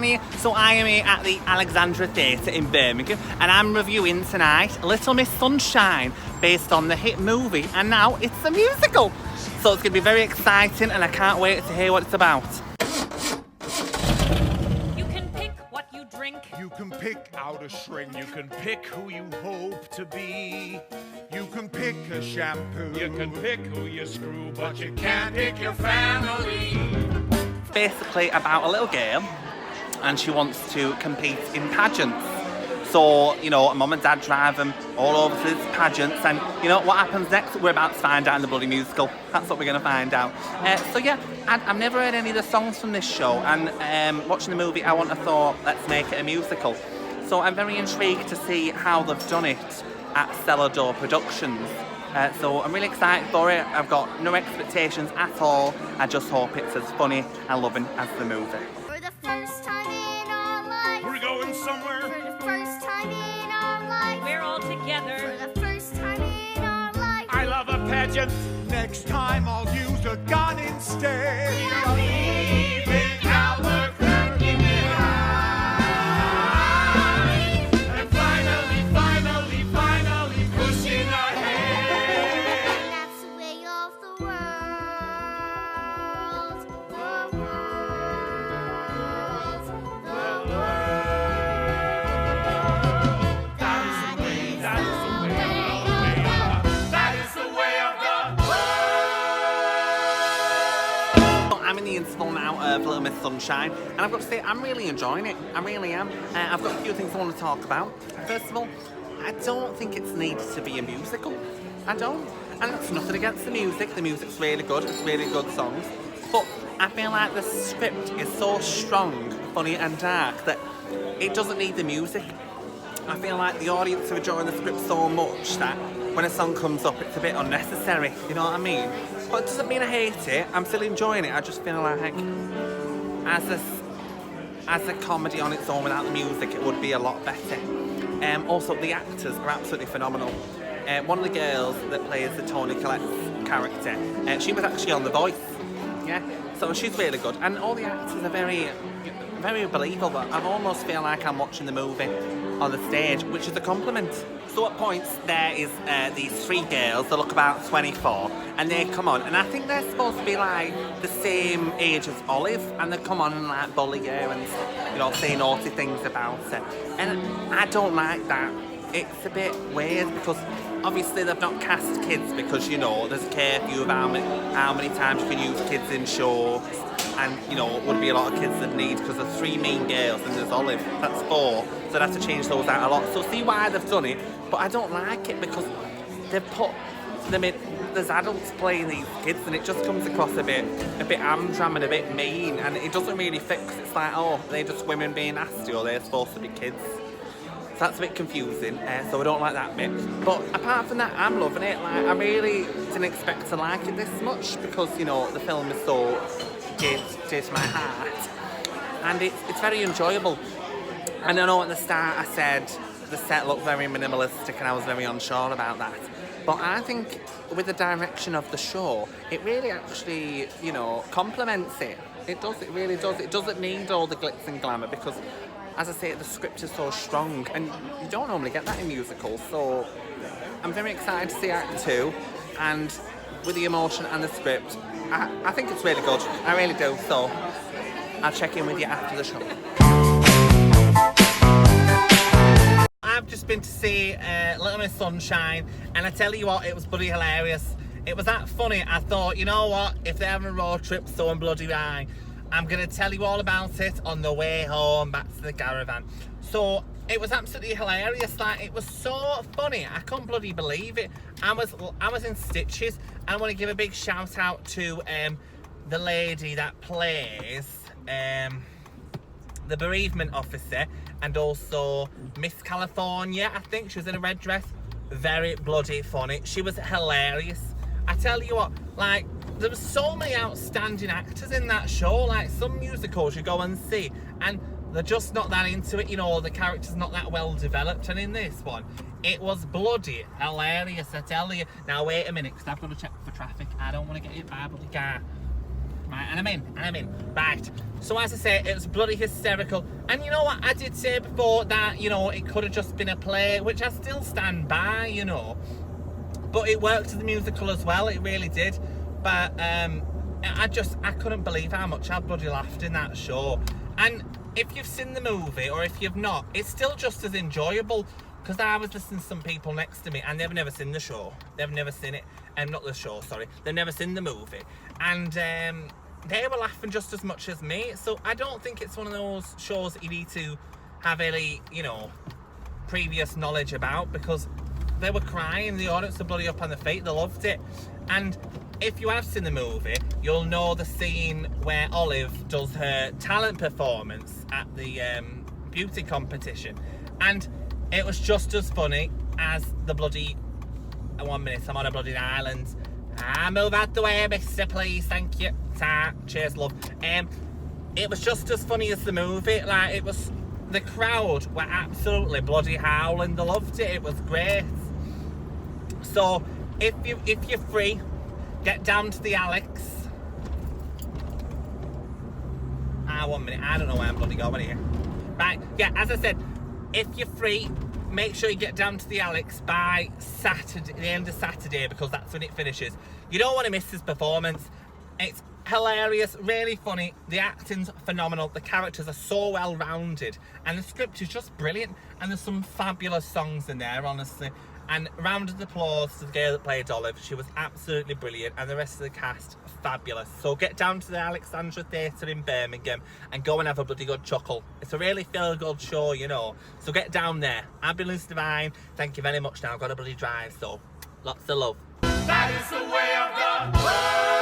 here. So I am here at the Alexandra Theatre in Birmingham, and I'm reviewing tonight Little Miss Sunshine, based on the hit movie, and now it's a musical. So it's going to be very exciting, and I can't wait to hear what it's about. You can pick what you drink. You can pick out a shrink. You can pick who you hope to be. You can pick a shampoo. You can pick who you screw, but you can't pick your family. It's basically about a little girl, and she wants to compete in pageants. So, you know, mum and dad drive them all over to these pageants, and you know what happens next? We're about to find out in the bloody musical. That's what we're going to find out. So yeah, I've never heard any of the songs from this show, and watching the movie, I thought, let's make it a musical. So I'm very intrigued to see how they've done it at Cellar Door Productions. So I'm really excited for it. I've got no expectations at all. I just hope it's as funny and loving as the movie. For the first time in our life, we're going somewhere. For the first time in our life, We're all together. For the first time in our life, I love a pageant. Next time I'll use a gun instead. we're leaving Albuquerque behind. And finally pushing ahead. and that's the way of the world. The world. The world. That is the way. That is the way. That is the way of the world. I'm in the install now of Little Miss Sunshine, and I've got to say, I'm really enjoying it. I really am. I've got a few things I want to talk about. First of all, I don't think it's needed to be a musical. I don't. And that's nothing against the music. The music's really good. It's really good songs. But I feel like the script is so strong, funny and dark that it doesn't need the music. I feel like the audience are enjoying the script so much that when a song comes up, it's a bit unnecessary. You know what I mean? But it doesn't mean I hate it. I'm still enjoying it. I just feel like as a comedy on its own without the music, it would be a lot better. Also, the actors are absolutely phenomenal. One of the girls that plays the Toni Collette's character, she was actually on The Voice. Yeah, so she's really good, and all the actors are very, very believable. I almost feel like I'm watching the movie on the stage, which is a compliment. So at points there is these three girls that look about 24, and they come on, and I think they're supposed to be like the same age as Olive, and they come on and like bully her and, you know, say naughty things about her, and I don't like that. It's a bit weird because obviously they've not cast kids because, you know, there's a curfew of how many times you can use kids in shows, and, you know, it would be a lot of kids that need, because there's three mean girls and there's Olive, that's four, so they'd have to change those out a lot. So see why they've done it, but I don't like it because they've put them in, there's adults playing these kids, and it just comes across a bit amdram and a bit mean, and it doesn't really fit, because it's like, oh, they're just women being nasty, or they're supposed to be kids. So that's a bit confusing, so I don't like that bit. But apart from that, I'm loving it. Like, I really didn't expect to like it this much, because, you know, the film is so dear to my heart, and it's very enjoyable. And I know at the start I said the set looked very minimalistic, and I was very unsure about that. But I think with the direction of the show, it really actually, you know, complements it. It does, it really does. It doesn't need all the glitz and glamour, because, as I say, the script is so strong, and you don't normally get that in musicals. So I'm very excited to see Act 2, and with the emotion and the script, I think it's really good. I really do. So I'll check in with you after the show. I've just been to see Little Miss Sunshine, and I tell you what, it was bloody hilarious. It was that funny, I thought, you know what, if they're having a road trip so I'm bloody right, I'm going to tell you all about it on the way home back to the caravan. So it was absolutely hilarious. Like, it was so funny, I couldn't bloody believe it. I was in stitches. I want to give a big shout out to the lady that plays the bereavement officer, and also Miss California, I think. She was in a red dress. Very bloody funny. She was hilarious. I tell you what, like, there were so many outstanding actors in that show. Like, some musicals you go and see, and they're just not that into it, you know, the character's not that well developed, and in this one, it was bloody hilarious, I tell you. Now, wait a minute, because I've got to check for traffic. I don't want to get hit by a bloody car. Right, and I'm in. Right. So as I say, it was bloody hysterical. And you know what? I did say before that, you know, it could have just been a play, which I still stand by, you know. But it worked as the musical as well, it really did. But I couldn't believe how much I bloody laughed in that show. And if you've seen the movie, or if you've not, it's still just as enjoyable. Because I was listening to some people next to me, and they've never seen the show. They've never seen it. Not the show, sorry. They've never seen the movie. And they were laughing just as much as me. So I don't think it's one of those shows that you need to have any, you know, previous knowledge about, because they were crying, the audience were bloody up on their feet, they loved it. And if you have seen the movie, you'll know the scene where Olive does her talent performance at the beauty competition. And it was just as funny as the bloody... 1 minute, I'm on a bloody island. Move out the way, mister, please, thank you. Ta, cheers, love. It was just as funny as the movie. Like, it was... The crowd were absolutely bloody howling. They loved it. It was great. So, if you're free, get down to the Alex. 1 minute. I don't know where I'm bloody going here. Right. Yeah. As I said, if you're free, make sure you get down to the Alex by Saturday, the end of Saturday, because that's when it finishes. You don't want to miss this performance. It's hilarious, really funny. The acting's phenomenal. The characters are so well rounded, and the script is just brilliant. And there's some fabulous songs in there, honestly. And round of applause to the girl that played Olive. She was absolutely brilliant, and the rest of the cast, fabulous. So get down to the Alexandra Theatre in Birmingham and go and have a bloody good chuckle. It's a really feel-good show, you know. So get down there. I've been Lucie Devine. Thank you very much now. I've got a bloody drive, so lots of love. That is the way of the world.